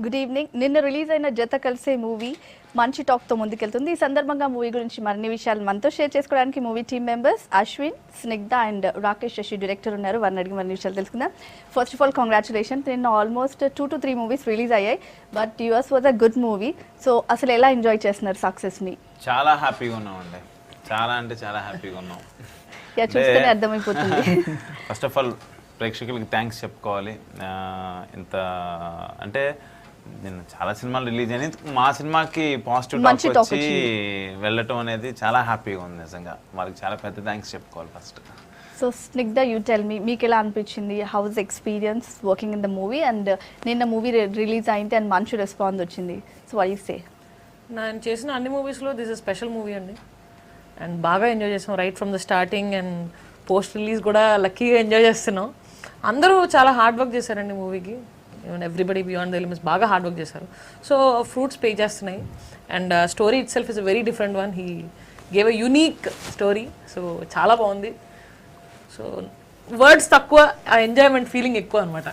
Good evening. నిన్న release అయిన జత కలిసే మూవీ మంచి టాక్తో ముందుకెళ్తుంది. ఈ సందర్భంగా మూవీ గురించి మరిన్ని విషయాలు మనతో షేర్ చేసుకోవడానికి movie team members Ashwin, Snigdha and Rakesh Shashi director ఉన్నారు. వారిని అడిగి మరిన్ని విషయాలు తెలుసుకుందాం. First of all congratulations. నిన్న ఆల్మోస్ట్ 2 to 3 మూవీస్ రిలీజ్ అయ్యాయి, but yours was a good movie. So అసలు ఎలా ఎంజాయ్ చేస్తున్నారు సక్సెస్ని? చాలా హ్యాపీగా ఉన్నామండి, చాలా అంటే చాలా హ్యాపీగా ఉన్నాం. చూస్తేనే అర్థమైపోతుంది. ఫస్ట్ ఆఫ్ ఆల్ ప్రేక్షకులకి థ్యాంక్స్ చెప్పుకోవాలి. ఇంత అంటే నేను చాలా సినిమాలు రిలీజ్ అయినాయి, మా సినిమాకి పాజిటివ్ టాక్ వచ్చి వెళ్ళటం అనేది చాలా హ్యాపీగా ఉంది. నిజంగా వాళ్ళకి చాలా పెద్ద థ్యాంక్స్ చెప్పుకోవాలి first. So Snigdha, you tell me, మీకు ఎలా అనిపించింది? How's experience working in the movie and నిన్న మూవీ రిలీజ్ అయింది అండ్ మంచి రెస్పాన్స్ వచ్చింది. So what you say? నేను చేసిన అన్ని మూవీస్లో దిస్ ఇస్ స్పెషల్ మూవీ అండి, అండ్ బాగా ఎంజాయ్ చేసాం right from the starting, and post release కూడా లక్కీగా ఎంజాయ్ చేస్తున్నాం. అందరూ చాలా హార్డ్ వర్క్ చేశారండి మూవీకి, ఎవ్రీబడి బియాండ్ ద లిమిట్స్ బాగా హార్డ్ వర్క్ చేశారు. సో ఫ్రూట్స్ పే చేస్తున్నాయి, and story it self is a very different one. He gave a unique story, so చాలా బాగుంది. సో వర్డ్స్ తక్కువ, ఆ ఎంజాయ్మెంట్ ఫీలింగ్ ఎక్కువ అనమాట.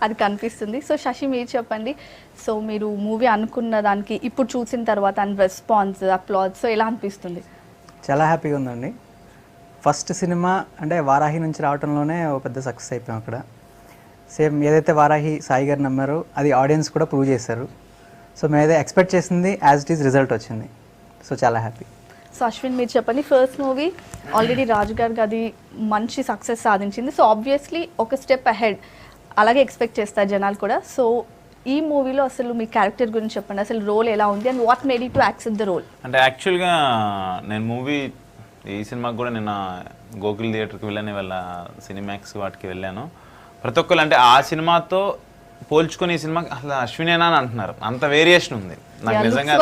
అది కనిపిస్తుంది. సో శశి, మీరు చెప్పండి. సో మీరు మూవీ అనుకున్న దానికి ఇప్పుడు చూసిన తర్వాత అండ్ రెస్పాన్స్, అప్లాజ్, సో ఎలా అనిపిస్తుంది? చాలా హ్యాపీగా ఉందండి. ఫస్ట్ సినిమా అంటే వారాహి నుంచి రావడంలోనే ఒక పెద్ద సక్సెస్ అయిపోయాం అక్కడ. సేమ్ ఏదైతే వారాహి సాయి గారు నమ్మారో అది ఆడియన్స్ కూడా ప్రూవ్ చేశారు. సో మేము ఏదైతే ఎక్స్పెక్ట్ చేసింది యాజ్ ఇట్ ఈస్ రిజల్ట్ వచ్చింది. సో చాలా హ్యాపీ. సో అశ్విన్, మీరు చెప్పండి. ఫస్ట్ మూవీ ఆల్రెడీ రాజు గారికి అది మంచి సక్సెస్ సాధించింది. సో ఆబ్వియస్లీ ఒక స్టెప్ అహెడ్ అలాగే ఎక్స్పెక్ట్ చేస్తారు జనాలు కూడా. సో ఈ మూవీలో అసలు మీ క్యారెక్టర్ గురించి చెప్పండి. అసలు రోల్ ఎలా ఉంది and what made you to accept the role? అంటే యాక్చువల్గా నేను మూవీ ఈ సినిమాకి కూడా నిన్న గోకుల్ థియేటర్కి వెళ్ళాను, ఇవాళ సినిమాక్స్ వాటికి వెళ్ళాను. ప్రతి ఒక్కరు అంటే ఆ సినిమాతో పోల్చుకొని ఈ సినిమాకి అసలు అశ్వినేనా అని అంటున్నారు, అంత వేరియేషన్ ఉంది. నాకు నిజంగా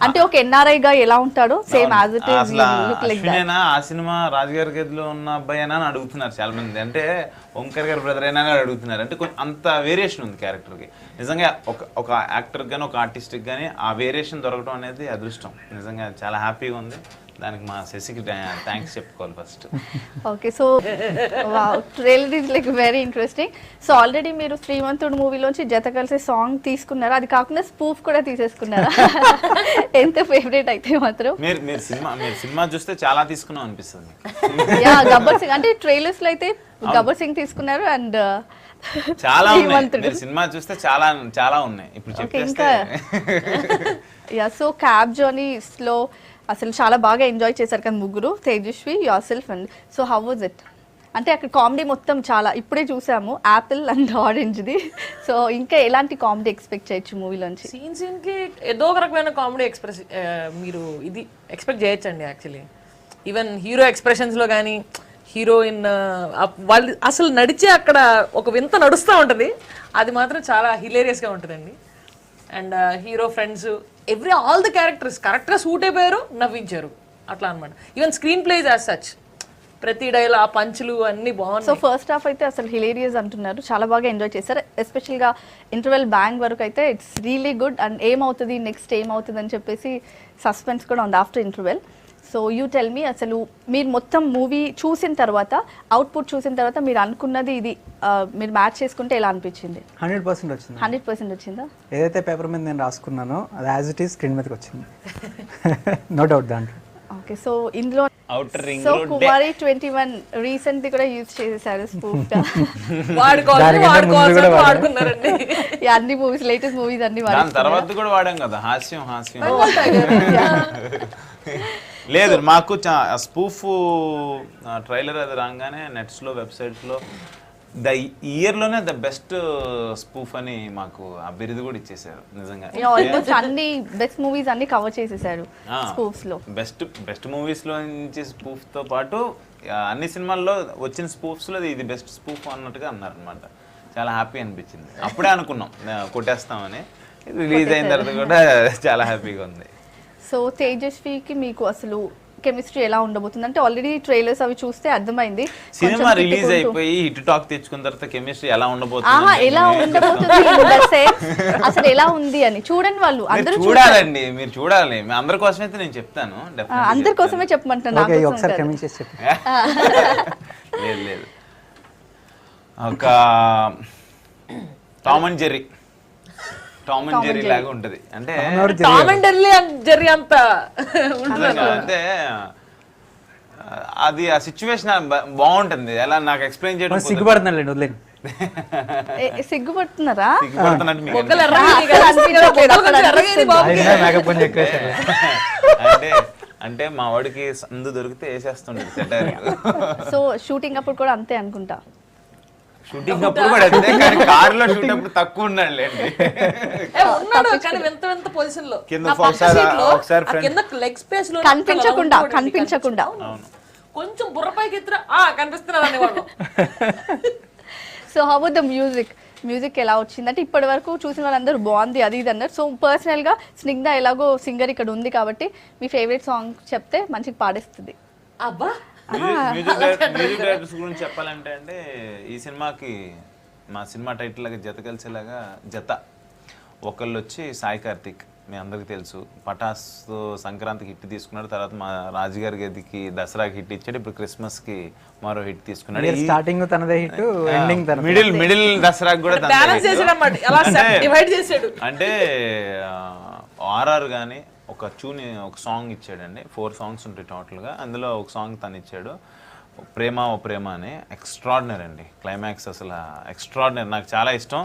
అంటే ఒక ఎన్ఆర్ఐ గా ఎలా ఉంటాడో సేమ్ యాజ్ ఇట్ ఈస్ అశ్వినేనా ఆ సినిమా రాజుగారి గదిలో ఉన్న అబ్బాయి అని అడుగుతున్నారు చాలా మంది. అంటే ఓంకర్ గారి బ్రదర్ అయినా అడుగుతున్నారు. అంటే అంత వేరియేషన్ ఉంది క్యారెక్టర్కి. నిజంగా ఒక యాక్టర్ గానీ ఒక ఆర్టిస్ట్కి కానీ ఆ వేరియేషన్ దొరకడం అనేది అదృష్టం. నిజంగా చాలా హ్యాపీగా ఉంది. దానికి మా శశికి థ్యాంక్స్ చెప్పుకోవాలి first. Okay, so trailer is like very interesting. So already మీరు శ్రీమంతుడు మూవీలోంచి జత కలిసే సాంగ్ తీసుకున్నారు, అది కాకుండా స్పూఫ్ కూడా తీసేసుకున్నారా? ఎంత ఫేవరెట్ అయితే మాత్రం మీరు సినిమా చూస్తే చాలా తీసుకున్నాం అనిపిస్తుంది. యా, గబ్బర్ సింగ్ అంటే ట్రైలర్స్ లో అయితే గబ్బర్ సింగ్ తీసుకున్నారు అండ్ చాలా ఉన్నాయి. సినిమా చూస్తే చాలా చాలా ఉన్నాయి ఇప్పుడు చెప్పేస్తే. యా, సో క్యాబ్ జర్నీస్ లో అసలు చాలా బాగా ఎంజాయ్ చేశారు కదా ముగ్గురు, Tejaswi, yourself and. So how was it? అంటే అక్కడ కామెడీ మొత్తం చాలా ఇప్పుడే చూసాము, యాపిల్ అండ్ ఆరెంజ్ది. సో ఇంకా ఎలాంటి కామెడీ ఎక్స్పెక్ట్ చేయొచ్చు మూవీలోంచి? సీన్కి ఏదో ఒక రకమైన కామెడీ మీరు ఇది ఎక్స్పెక్ట్ చేయొచ్చండి. యాక్చువల్లీ ఈవెన్ హీరో ఎక్స్ప్రెషన్స్లో కానీ, హీరోయిన్ వాళ్ళు అసలు నడిచే అక్కడ ఒక వింత నడుస్తూ ఉంటుంది, అది మాత్రం చాలా హిలేరియస్గా ఉంటుందండి. And hero friends all the characters కరెక్ట్గా సూట్ అయిపోయారు, నవ్వించారు అట్లా అనమాట. Even screen place as such ప్రతి డైలాగ్, ఆ పంచులు అన్ని బాగున్నాయి. సో ఫస్ట్ హాఫ్ అయితే అసలు హిలేరియస్ అంటున్నారు, చాలా బాగా ఎంజాయ్ చేశారు. ఎస్పెషల్గా ఇంటర్వెల్ బ్యాంగ్ వరకు అయితే ఇట్స్ రియలీ గుడ్. అండ్ ఏమవుతుంది నెక్స్ట్ ఏమవుతుంది అని చెప్పేసి సస్పెన్స్ కూడా ఉంది after interval. So you tell మీ, అసలు మీరు మొత్తం మూవీ చూసిన తర్వాత, అవుట్పుట్ చూసిన తర్వాత మీరు అనుకున్నది ఇది మీరు మ్యాచ్ చేసుకుంటే ఎలా అనిపించింది? 100% వచ్చింది. 100% వచ్చిందా? ఏదైతే పేపర్ మీద నేను రాసుకున్నానో అది యాజ్ ఇట్ ఈస్ స్క్రీన్ మీదకి వచ్చింది. నో డౌట్ దాంట్లో. ఓకే, సో ఇందులో సో కుమారి 21 రీసెంట్లీ కూడా యూజ్ చేసేసారు స్పూఫ్ గా. అన్ని మూవీస్, లేటెస్ట్ మూవీస్ అన్ని తర్వాత కూడా వాడాం కదా, హాస్యం లేదు మాకు స్పూఫ్ ట్రైలర్ అది రాగానే నెట్స్లో వెబ్సైట్స్లో ద ఇయర్లోనే ద బెస్ట్ స్పూఫ్ అని మాకు ఆ బిరుదు కూడా ఇచ్చేసారు. నిజంగా అన్ని బెస్ట్ మూవీస్ అన్ని కవర్ చేసేసారు స్పూఫ్స్ లో. బెస్ట్ మూవీస్లో నుంచి స్పూఫ్తో పాటు అన్ని సినిమాల్లో వచ్చిన స్పూఫ్స్లో ఇది బెస్ట్ స్పూఫ్ అన్నట్టుగా అన్నారు అనమాట. చాలా హ్యాపీ అనిపించింది. అప్పుడే అనుకున్నాం కొట్టేస్తామని. రిలీజ్ అయిన తర్వాత కూడా చాలా హ్యాపీగా ఉంది. సో తేజస్వికి మీకు అసలు కెమిస్ట్రీ ఎలా ఉండబోతుంది? అంటే ఆల్రెడీ ట్రైలర్స్ అవి చూస్తే అర్థమైంది. సినిమా రిలీజ్ అయిపోయి హిట్ టాక్ తెచ్చుకున్న తర్వాత కెమిస్ట్రీ ఎలా ఉండబోతుంది, అసలు ఎలా ఉంది అని చూడండి. వాళ్ళు అందరూ చూడాలండి, మీరు చూడాలి. అందరి కోసమైతే నేను చెప్తాను, అందరి కోసమే చెప్పమంటాను. లేదు లేదు ఒక టామ్ అండ్ జెర్రీ లాగా ఉంటది. అంటే టామ్ అండ్ జెర్రీ అంత అంటే అది ఆ సిచ్యువేషన్ బాగుంటుంది. ఎలా నాకు ఎక్స్ప్లెయిన్ చేయడం సిగ్గుపడుతున్నాను వదిలేండి. సిగ్గుపడుతున్నారా? సిగ్గుపడుతున్నట్టు మీకు బొగ్గలు ఎర్రగా మేకప్ కొంచెం ఎక్కువ వేశారు. అంటే అంటే మా వాడికి సందు దొరికితే వేసేస్తుండేది సెటర్. సో షూటింగ్ అప్పుడు కూడా అంతే అనుకుంటా. షూటింగ్ అప్పుడు కూడా అంతే, కానీ కారులో షూట్ అప్పుడు తక్కువ ఉన్నాడులేండి. ఉన్నాడు కానీ వింత పొజిషన్ లో కింద నా పక్క ఒకసారి- seat లో, ఒకసారి ఆ కింద లెగ్ స్పేస్ లో కనిపించకుండా అలా ఉంటాడు. కనిపించకుండా. అవును. కొంచెం బుర్రపైకి ఎత్తురా కనిపిస్తున్నారు అనేవాళ్ళు. So how about the music ఎలా వచ్చింది? అంటే ఇప్పటి వరకు చూసిన వాళ్ళందరూ బాగుంది అది ఇది అన్నారు. సో పర్సనల్గా స్నిగ్ధ ఎలాగో సింగర్ ఇక్కడ ఉంది కాబట్టి మీ ఫేవరెట్ సాంగ్ చెప్తే మంచిగా పాడేస్తుంది. అబ్బా మ్యూజిక్ డైరెక్టర్స్ గురించి చెప్పాలంటే అంటే ఈ సినిమాకి మా సినిమా టైటిల్ లాగా జత కలిసేలాగా జత ఒకళ్ళు వచ్చి సాయి కార్తిక్, మీ అందరికి తెలుసు. పటాస్తో సంక్రాంతికి హిట్ తీసుకున్నాడు, తర్వాత మా రాజుగారి గదికి దసరాకి హిట్ ఇచ్చాడు, ఇప్పుడు క్రిస్మస్కి మరో హిట్ తీసుకున్నాడు. స్టార్టింగ్ తనదే హిట్, ఎండింగ్ తన మిడిల్ దసరాకి కూడా తనదే బ్యాలెన్స్ hit. చేసాడు అన్నమాట. ఎలా డివైడ్ చేసాడు అంటే ఆర్ఆర్ కానీ ఒక సాంగ్ ఇచ్చాడండి. 4 songs ఉంటాయి టోటల్గా, అందులో ఒక సాంగ్ తను ఇచ్చాడు, ప్రేమ ఓ ప్రేమ అని. ఎక్స్ట్రాడినరీ అండి క్లైమాక్స్, అసలు ఎక్స్ట్రాడినరీ. నాకు చాలా ఇష్టం.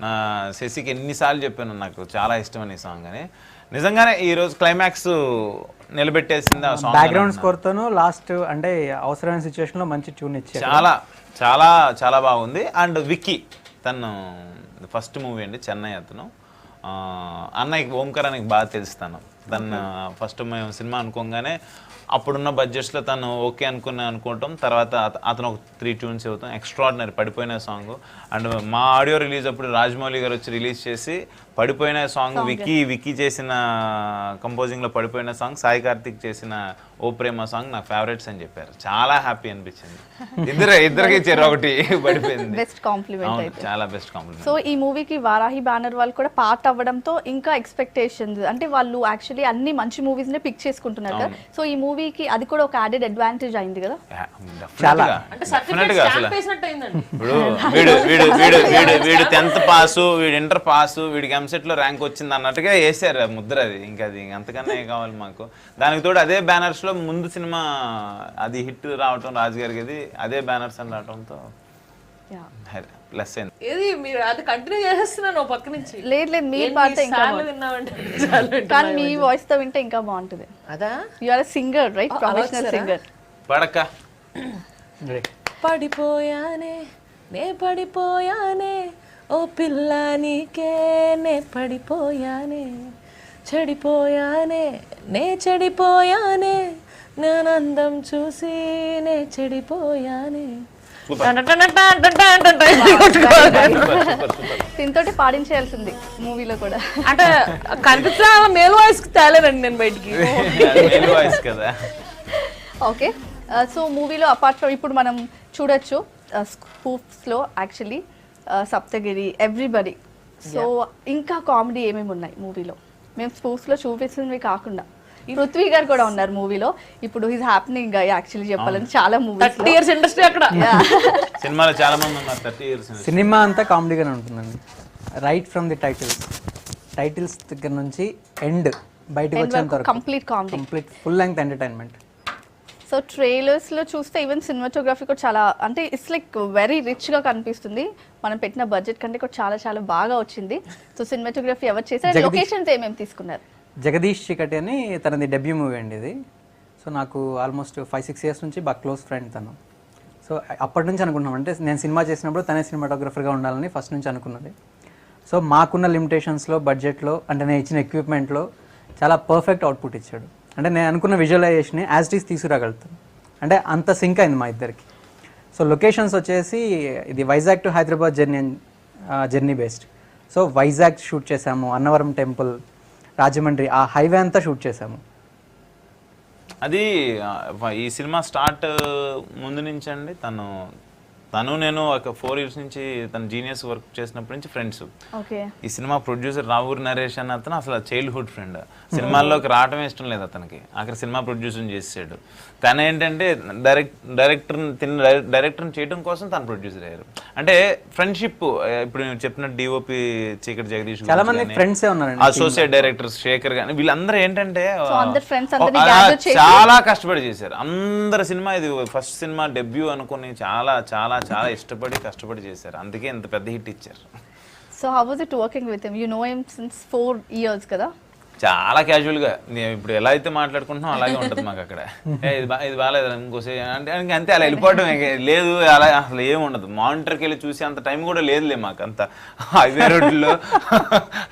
నా శశికి ఎన్నిసార్లు చెప్పాను నాకు చాలా ఇష్టం అని ఈ సాంగ్ అని. నిజంగానే ఈరోజు క్లైమాక్స్ నిలబెట్టేసింది ఆ సాంగ్. బ్యాక్గ్రౌండ్ స్కోర్ తోను లాస్ట్ అంటే అవసరమైన సిచ్యువేషన్ లో మంచి ట్యూన్ ఇచ్చారు. చాలా చాలా చాలా బాగుంది. అండ్ విక్కీ తను ఫస్ట్ మూవీ అండి, చెన్నై. అతను అన్నయ్యకి ఓంకార్ అన్నకి బాగా తెలుస్తాను. తను ఫస్ట్ మేము సినిమా అనుకోగానే అప్పుడున్న బడ్జెట్స్లో తను ఓకే అనుకోవటం, తర్వాత అతను ఒక 3 tunes అవుతాం. ఎక్స్ట్రాడినరీ పడిపోయిన సాంగ్. అండ్ మా ఆడియో రిలీజ్ అప్పుడు రాజమౌళి గారు వచ్చి రిలీజ్ చేసి పడిపోయిన సాంగ్ విక్కీ చేసిన కంపోజింగ్లో పడిపోయిన సాంగ్, సాయి కార్తిక్ చేసిన ఓ ప్రేమ సాంగ్ నాకు ఫేవరెట్స్ అని చెప్పారు. చాలా హ్యాపీ అనిపించింది. ఇద్దరికి చెరు ఒకటి పడిపోయింది. బెస్ట్ కాంప్లిమెంట్ అయితే. చాలా బెస్ట్ కాంప్లిమెంట్. సో ఈ మూవీకి వారాహి బ్యానర్ వాళ్ళు కూడా పార్ట్ అవ్వడంతో ఇంకా ఎక్స్పెక్టేషన్స్, అంటే వాళ్ళు యాక్చువల్లీ అన్ని మంచి మూవీస్ నే పిక్ చేసుకుంటున్నారు కదా. సో ఈ మూవీకి అది కూడా ఒక యాడెడ్ అడ్వాంటేజ్ అయింది కదా. అంటే సర్టిఫికేట్ స్టాంప్ వేసినట్టు అయిందండి. ఇప్పుడు వీడు 10th పాస్, వీడు ఇంటర్ పాస్, వీడికి ఎంసెట్ లో ర్యాంక్ వచ్చింది అన్నట్టుగా వేసారు ముద్ర. అది ఇంకా అంతకన్నా ఏం కావాలి మాకు. దానికి తోడు అదే బ్యానర్స్ లో ముందు సినిమా అది హిట్ రావటం, రాజుగారికి అది అదే బ్యానర్స్ అని రావటంతో ప్లస్ అయింది. ఏది మీరు అది కంటిన్యూ చేసేస్తున్నాను పక్క నుంచి. లేదు మీరు పాడితే ఇంకా విన్నామంటే కానీ మీ వాయిస్ తో వింటే ఇంకా బాగుంటుంది. అదా you are singer right, professional singer. పడక పడిపోయానే నే పడిపోయానే ఓ పిల్ల నీకే నే పడిపోయానే, చెడిపోయానే నే చెడిపోయానే, నేనందం చూసి నే చెడిపోయానే. దీంతోటి పాడించేయాల్సింది మూవీలో కూడా. అంటే కనిపిస్తా మేల్ వాయిస్ తేలేనండి నేను బయటికి. వాయిస్ కదా. ఓకే, సో మూవీలో అపార్ట్ ఫ్రమ్ ఇప్పుడు మనం చూడొచ్చు స్పూఫ్స్లో యాక్చువల్లీ సప్తగిరి, ఎవ్రీబడి. సో ఇంకా కామెడీ ఏమేమి ఉన్నాయి మూవీలో? మేము స్పూఫ్స్లో చూపిస్తున్నవి కాకుండా పృథ్వీ గారు కూడా ఉన్నారు మూవీలో. ఇప్పుడు ఈజ్ హ్యాపెనింగ్ యాక్చువల్లీ చెప్పాలని చాలా మూవీస్ 30 years ఇండస్ట్రీ అక్కడ. సినిమాలో చాలా మంది ఉన్నారు 30 years. సినిమా అంతా కామెడీగానే ఉంటుందండి. రైట్ ఫ్రమ్ ది టైటిల్స్ దగ్గర నుంచి ఎండ్ బయటకు వచ్చేంత వరకు complete comedy, complete full length entertainment. So ట్రైలర్స్లో చూస్తే ఈవెన్ సినిమాటోగ్రఫీ కూడా చాలా, అంటే ఇట్స్ లైక్ వెరీ రిచ్గా కనిపిస్తుంది. మనం పెట్టిన బడ్జెట్ కంటే కూడా చాలా చాలా బాగా వచ్చింది. సో సినిమాటోగ్రఫీ ఎవరు చేశారు, లొకేషన్స్ ఏమేమి తీసుకున్నారు? జగదీష్ చికటి అని తనది డెబ్యూ మూవీ అండి ఇది. సో నాకు ఆల్మోస్ట్ 5-6 years నుంచి బాగా క్లోజ్ ఫ్రెండ్ తను. సో అప్పటి నుంచి అనుకున్నాం, అంటే నేను సినిమా చేసినప్పుడు తనే సినిమాటోగ్రఫర్గా ఉండాలని ఫస్ట్ నుంచి అనుకున్నది. సో మాకున్న లిమిటేషన్స్లో, బడ్జెట్లో, అంటే నేను ఇచ్చిన ఎక్విప్మెంట్లో చాలా పర్ఫెక్ట్ అవుట్పుట్ ఇచ్చాడు. అంటే నేను అనుకున్న విజువలైజేషన్ యాజ్ ఇట్ ఈస్ తీసుకురాగలుగుతాను. అంటే అంత సింక్ అయింది మా ఇద్దరికి. సో లొకేషన్స్ వచ్చేసి ఇది Vizag to Hyderabad journey based. So Vizag shoot చేసాము, అన్నవరం టెంపుల్, రాజమండ్రి, ఆ హైవే అంతా షూట్ చేసాము. అది ఈ సినిమా స్టార్ట్ ముందు నుంచి అండి తను తను నేను ఒక 4 years నుంచి తను జీనియస్ వర్క్ చేసినప్పటి నుంచి ఫ్రెండ్స్. ఓకే. ఈ సినిమా ప్రొడ్యూసర్ రావూరి నరేష్ అన్న అతను అసలు చైల్డ్హుడ్ ఫ్రెండ్. సినిమాల్లోకి రావటమే ఇష్టం లేదు అతనికి, అక్కడ సినిమా ప్రొడ్యూసర్ చేసాడు. తను ఏంటంటే డైరెక్టర్ని చేయడం కోసం తను ప్రొడ్యూసర్ అయ్యారు. అంటే ఫ్రెండ్షిప్, ఇప్పుడు నేను చెప్పిన డిఓపి చీకటి జగదీష్, చాలా మంది ఫ్రెండ్స్ ఉన్నారండి, అసోసియేట్ డైరెక్టర్ శేఖర్ గాని, వీళ్ళందరూ ఏంటంటే చాలా కష్టపడి చేశారు. అందరి సినిమా ఇది ఫస్ట్ సినిమా డెబ్యూ అనుకుని చాలా చాలా చాలా ఇష్టపడి కష్టపడి చేశారు. అందుకే ఇంత పెద్ద హిట్ ఇచ్చారు. So how was it working with him? You know him since 4 years కదా? చాలా క్యాజువల్గా ఇప్పుడు ఎలా అయితే మాట్లాడుకుంటున్నాం అలాగే ఉంటుంది మాకు అక్కడ. ఇది బాగాలేదు ఇంకోసేపు అంటే అంతే, అలా వెళ్ళిపోవడం లేదు, అలా అసలు ఏమి ఉండదు. మానిటర్కి వెళ్ళి చూసి అంత టైం కూడా లేదులే మాకు. అంత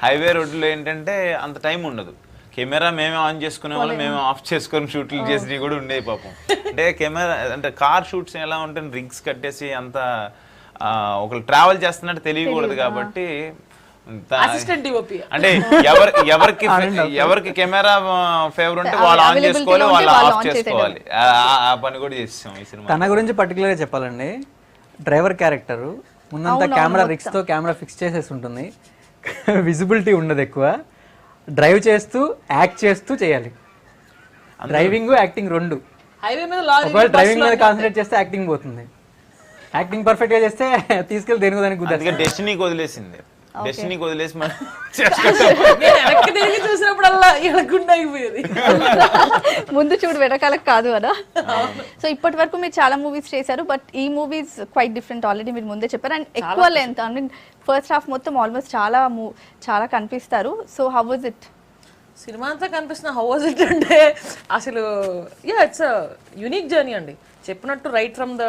హైవే రోడ్లో ఏంటంటే అంత టైం ఉండదు. కెమెరా మేమే ఆన్ చేసుకునే వాళ్ళు, మేమే ఆఫ్ చేసుకొని షూట్లు చేసి కూడా ఉండేవి పాపం. అంటే కెమెరా అంటే కార్ షూట్స్ ఎలా ఉంటాయి, రింగ్స్ కట్టేసి అంత ఒకళ్ళు ట్రావెల్ చేస్తున్నట్టు తెలియకూడదు కాబట్టి అంటే ఎవరికి కెమెరా ఫేవర్ ఉంటే వాళ్ళు ఆన్ చేసుకోవాలి, వాళ్ళు ఆఫ్ చేసుకోవాలి. ఆ పని కూడా చేసాం ఈ సినిమా. తన గురించి పర్టికులర్గా చెప్పాలండి, డ్రైవర్ క్యారెక్టర్ ముందంతా కెమెరా రిక్స్తో కెమెరా ఫిక్స్ చేసేసి ఉంటుంది, విజిబిలిటీ ఉండదు ఎక్కువ. డ్రైవ్ చేస్తూ యాక్ట్ చేస్తూ చేయాలి, డ్రైవింగ్ యాక్టింగ్ రెండు. ఒకవేళ డ్రైవింగ్ మీద కాన్సన్ట్రేట్ చేస్తే యాక్టింగ్ పోతుంది, యాక్టింగ్ పర్ఫెక్ట్ గా చేస్తే తీసుకెళ్ళి దేనికి దానికి కుదరదు. డెస్టినీకి వదిలేసింది, డెస్టినీకి వదిలేసి చూసినప్పుడల్లా అయిపోయేది. ముందు చూడు వెనకాలకు కాదు కదా. సో ఇప్పటి వరకు మీరు చాలా మూవీస్ చేశారు, బట్ ఈ మూవీస్ క్వైట్ డిఫరెంట్, ఆల్రెడీ మీరు ముందే చెప్పారు. అండ్ ఎక్కువ length, I mean first half మొత్తం ఆల్మోస్ట్ చాలా కనిపిస్తారు. So how was it? Cinema అంతా కనిపిస్తున్న హౌ వాజ్ ఇట్ అంటే అసలు ఇట్స్ యూనిక్ జర్నీ అండి. చెప్పినట్టు రైట్ ఫ్రమ్ ద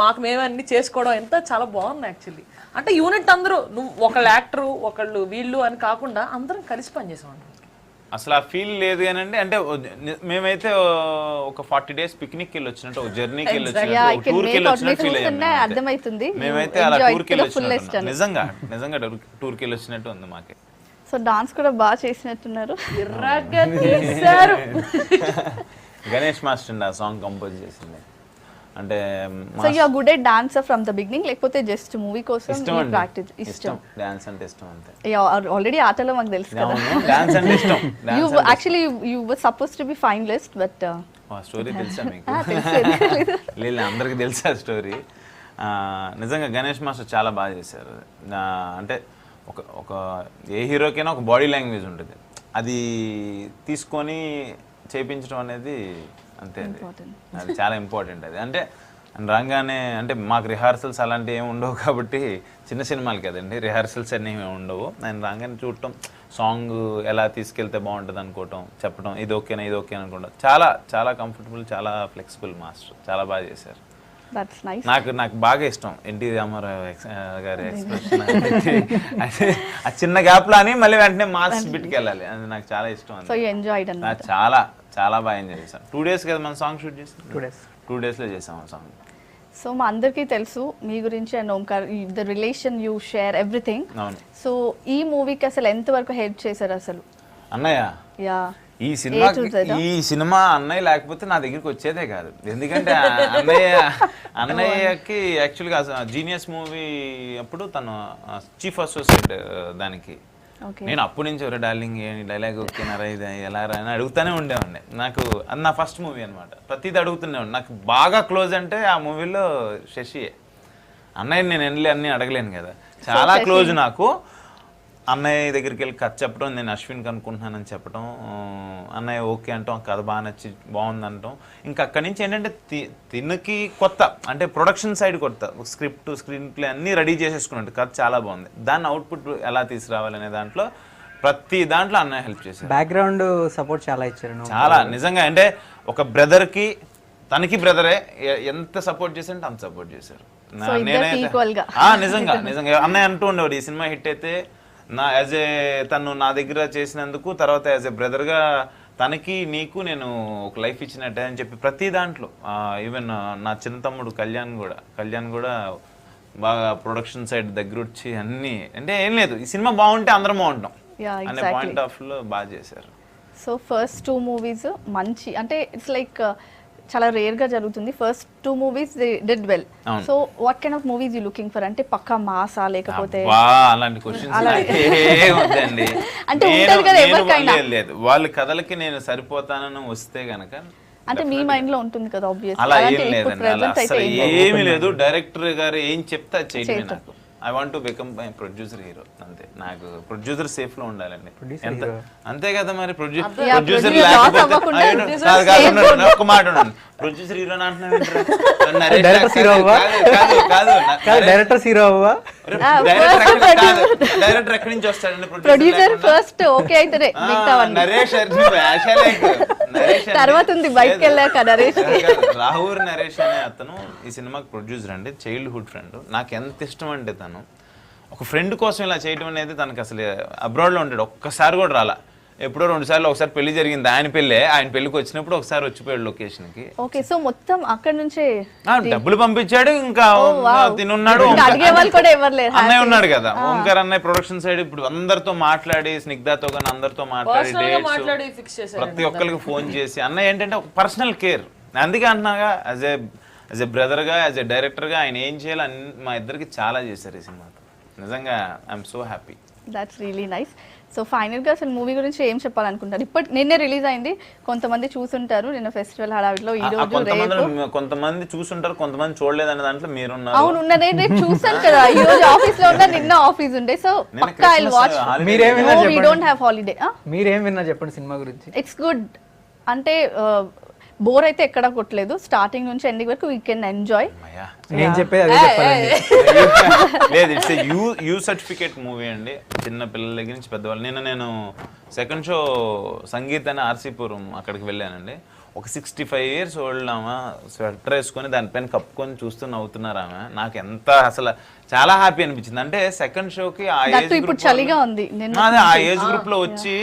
మాకు మేము అన్ని చేసుకోవడం ఎంత చాలా బాగుంది యాక్చువల్లీ. అంటే యూనిట్ అందరూ, నువ్వు ఒకళ్ళు యాక్టరు ఒకళ్ళు వీళ్ళు అని కాకుండా అందరం కలిసి పనిచేసామండి. అసలు ఆ ఫీల్ లేదు కానండి. అంటే మేమైతే ఒక 40 days పిక్నిక్ వెళ్ళి వచ్చినట్టు, ఒక జర్నీకి వెళ్ళి వచ్చినట్టు, టూర్కి వెళ్ళి వచ్చినట్టు ఫీల్ అయ్యాం. మేమైతే అలా టూర్కి వెళ్ళి వచ్చినట్టు, నిజంగా టూర్కి వెళ్ళి వచ్చినట్టు ఉంది మాకే. సో డాన్స్ కూడా బాగా చేసినట్టున్నారు. గణేష్ మాస్టర్ ఆ సాంగ్ కంపోజ్ చేసింది. అంటే so you are good at dancer from the beginning, లేకపోతే జస్ట్ మూవీ కోసం ప్రాక్టీస్? ఇష్టం, డాన్స్ అంటే ఇష్టం అంతే. ఆల్రెడీ ఆటలో మాకు తెలుసు కదా. డాన్స్ అంటే ఇష్టం. You actually you were suppose to be finalist, but story తెలుసా మీకు? లేదు, అందరికి తెలుసా స్టోరీ. నిజంగా గణేష్ మాస్టర్ చాలా బాగా చేశారు. అంటే ఒక ఏ హీరోకైనా ఒక బాడీ లాంగ్వేజ్ ఉంటుంది, అది తీసుకొని చేయించడం అనేది అంతే, అది చాలా ఇంపార్టెంట్. అది అంటే రాగానే అంటే మాకు రిహార్సల్స్ అలాంటివి ఏమి ఉండవు కాబట్టి, చిన్న సినిమాలు కదండి, రిహార్సల్స్ అన్నీ ఏమి ఉండవు. నేను రాగానే చూడటం, సాంగ్ ఎలా తీసుకెళ్తే బాగుంటుంది అనుకోవటం, చెప్పడం ఇది ఓకేనా ఇది ఓకే అనుకోవడం, చాలా చాలా కంఫర్టబుల్, చాలా ఫ్లెక్సిబుల్. మాస్టర్ చాలా బాగా చేశారు. నాకు బాగా ఇష్టం ఎన్టీ రామారావు గారి ఎక్స్ప్రెషన్. అయితే ఆ చిన్న గ్యాప్ లో అని మళ్ళీ వెంటనే మాస్ బిట్కి వెళ్ళాలి, అది నాకు చాలా ఇష్టం. చాలా చాలా బాగా ఎంజాయ్ చేశాను. 2 days కదా మనం సాంగ్ షూట్ చేసాం, 2 days లో చేసాం ఆ సాంగ్. సో మా అందరికీ తెలుసు మీ గురించి and Omkar, the relation you share everything. So ఈ మూవీకి అసలు ఎంతవరకు హెల్ప్ చేశారు అసలు అన్నయ్య? యా, ఈ సినిమా అన్నయ్య లేకపోతే నా దగ్గరికి వచ్చేదే కాదు. ఎందుకంటే అన్నయ్యకి యాక్చువల్గా జీనియస్ మూవీ అప్పుడు తను చీఫ్ అసోసియేట్ దానికి. నేను అప్పటి నుంచి ఎవరు డార్లింగ్ డైలాగ్ ఓకేనారా ఇది ఎలా రా అని అడుగుతూనే ఉండేవాడిని. నాకు అది నా ఫస్ట్ మూవీ అనమాట, ప్రతిదీ అడుగుతుండేవాడిని. నాకు బాగా క్లోజ్ అంటే ఆ మూవీలో శశియే. అన్నయ్య నేను అన్నీ అడగలేను కదా, చాలా క్లోజ్ నాకు. అన్నయ్య దగ్గరికి వెళ్ళి కథ చెప్పడం, నేను అశ్విన్కి అనుకుంటున్నానని చెప్పడం, అన్నయ్య ఓకే అంటాం, కథ బాగా నచ్చి బాగుంది అంటాం. ఇంకా అక్కడి నుంచి ఏంటంటే తినకి కొత్త, అంటే ప్రొడక్షన్ సైడ్ కొత్త, స్క్రిప్ట్ స్క్రీన్ ప్లే అన్నీ రెడీ చేసేసుకున్నట్టు, కథ చాలా బాగుంది. దాన్ని అవుట్పుట్ ఎలా తీసుకురావాలనే దాంట్లో ప్రతి దాంట్లో అన్నయ్య హెల్ప్ చేశారు. బ్యాక్గ్రౌండ్ సపోర్ట్ చాలా ఇచ్చారు. చాలా నిజంగా, అంటే ఒక బ్రదర్కి తనకి బ్రదరే ఎంత సపోర్ట్ చేశారంటే అంత సపోర్ట్ చేశారు. నిజంగా అన్నయ్య అంటూ ఉండేవాడు, ఈ సినిమా హిట్ అయితే తను నా దగ్గర చేసినందుకు తర్వాత యాజ్ ఎ బ్రదర్గా తనకి నీకు నేను ఒక లైఫ్ ఇచ్చినట్టే అని చెప్పి ప్రతి దాంట్లో, ఈవెన్ నా చిన్న తమ్ముడు కళ్యాణ్ కూడా బాగా ప్రొడక్షన్ సైడ్ దగ్గర వచ్చి అన్ని, అంటే ఏం లేదు ఈ సినిమా బాగుంటే అందరం బాగుంటాం అనే పాయింట్ ఆఫ్ లో బాగా చేశారు. సో ఫస్ట్ 2 movies మంచి, అంటే ఇట్స్ లైక్ చాలా రేర్ గా జరుగుతుంది. First 2 movies did well. So what kind of movies you looking for? అంటే పక్కా మాసా లేకపోతే అలాంటి క్వశ్చన్స్ వద్దండి. అంటే ఉంటది కదా ఎవరికైనా. లేదు వాళ్ళ కథలకి నేను సరిపోతానని వస్తే గనక అంటే మీ మైండ్ లో ఉంటుంది కదా ఆబ్వియస్లీ. అలా ఏం లేదండి, అలా అసలు ఏమీ లేదు. డైరెక్టర్ గారు ఏం చెప్తే అది చేయడమే. నాకు I want to become my producer hero అంతే. నాకు ప్రొడ్యూసర్ సేఫ్ లో ఉండాలండి. ఎంత అంతే కదా మరి. ప్రొడ్యూసర్ లేకపోతే ఒక్క మాట ఉండండి, ప్రొడ్యూసర్ హీరో అంటున్నాను. డైరెక్టర్ హీరో అవ్వా? డైరెక్టర్ ఎక్కడి నుంచి వస్తాడండి? ప్రొడ్యూసర్ ఫస్ట్ ఓకే అయితే నరేష్ తర్వాత ఉంది బయటకు వెళ్ళాక నరేష్. రాహుల్ నరేష్ అనే అతను ఈ సినిమాకి ప్రొడ్యూసర్ అండి, చైల్డ్హుడ్ ఫ్రెండ్. నాకు ఎంత ఇష్టం అంటే తను ఒక ఫ్రెండ్ కోసం ఇలా చేయడం అనేది, తనకు అసలు అబ్రాడ్లో ఉంటాడు, ఒక్కసారి కూడా రాలా. ఎప్పుడో 2 సార్లు, ఒకసారి పెళ్లి జరిగింది ఆయన పెళ్ళే, ఆయన పెళ్లికి వచ్చినప్పుడు ఒకసారి వచ్చిపోయాడు లొకేషన్ కి. ఓకే, సో మొత్తం అక్కడ నుంచే డబ్బులు పంపించాడు. ఇంకా తినున్నాడు, అడిగే వాళ్ళు కూడా ఎవరు లేరు. అన్నయ్య ఉన్నాడు కదా, ఓంకార్ అన్నయ్య ప్రొడక్షన్ సైడ్ ఇప్పుడు అందరితో మాట్లాడి, స్నిగ్ధతో కానీ అందరితో మాట్లాడి డేట్స్ ప్రతి ఒక్కరికి ఫోన్ చేసి, అన్నయ్య ఏంటంటే ఒక పర్సనల్ కేర్. అందుకే అంటున్నాగా యాజ్ ఏ బ్రదర్ గా, యాజ్ ఏ డైరెక్టర్ గా ఆయన ఏం చేయాలి మా ఇద్దరికి చాలా చేశారు ఈ సినిమాతో. నిజంగా I'm so happy. That's really nice. So final గా అసలు మూవీ గురించి ఏం చెప్పాలనుకుంటారు? నిన్నే రిలీజ్ అయింది, కొంతమంది చూసుంటారు నిన్న ఫెస్టివల్ హడావిడిలో. ఈ రోజు కొంతమంది చూసుంటారు, కొంతమంది చూడలేదు అనే దాంట్లో మీరున్నారు. అవును, ఉన్న నేను రేపు చూసాను కదా. ఈ రోజు ఆఫీస్ లో ఉన్నా, నిన్న ఆఫీస్ ఉండే. సో పక్కా I will watch. We don't have holiday. మీరేం విన్నా చెప్పండి సినిమా గురించి. It's good. అంటే బోర్ అయితే ఎక్కడ కొట్టలేదు, స్టార్టింగ్ నుంచి ఎండింగ్ వరకు వీ కెన్ ఎంజాయ్. నేను చెప్పేది అదే చెప్పాలండి. లేదు, ఇట్స్ యూ సర్టిఫికేట్ మూవీ అండి, చిన్న పిల్లల దగ్గర నుంచి పెద్దవాళ్ళు. నేను సెకండ్ షో సంగీత్ అని ఆర్సీపురం అక్కడికి వెళ్ళానండి. ఒక 65 years ఓల్డ్ ఆమె స్వెటర్ వేసుకొని దానిపైన కప్పుకొని చూస్తూ నవ్వుతున్నారు ఆమె. నాకు ఎంత అసలు చాలా హ్యాపీ అనిపించింది. అంటే సెకండ్ షోకి ఆ ఏజ్ గ్రూప్ లో వచ్చి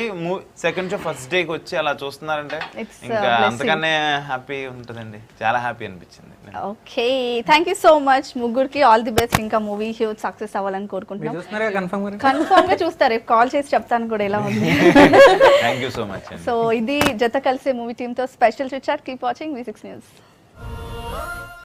సెకండ్ షో ఫస్ట్ డేకి వచ్చి అలా చూస్తున్నారంటే ఇంకా అంతకన్నా హ్యాపీ ఉంటుందండి. చాలా హ్యాపీ అనిపించింది. Okay, thank you so much ముగ్గురికి. All the best. ఇంకా మూవీ హ్యూజ్ సక్సెస్ అవ్వాలని కోరుకుంటున్నాం. కన్ఫర్మ్ గా చూస్తారు, రేపు కాల్ చేసి చెప్తాను కూడా ఎలా ఉంది. Thank you so much. So ఇది జత కలిసే మూవీ టీమ్ తో special chit chat. Keep watching V6 News.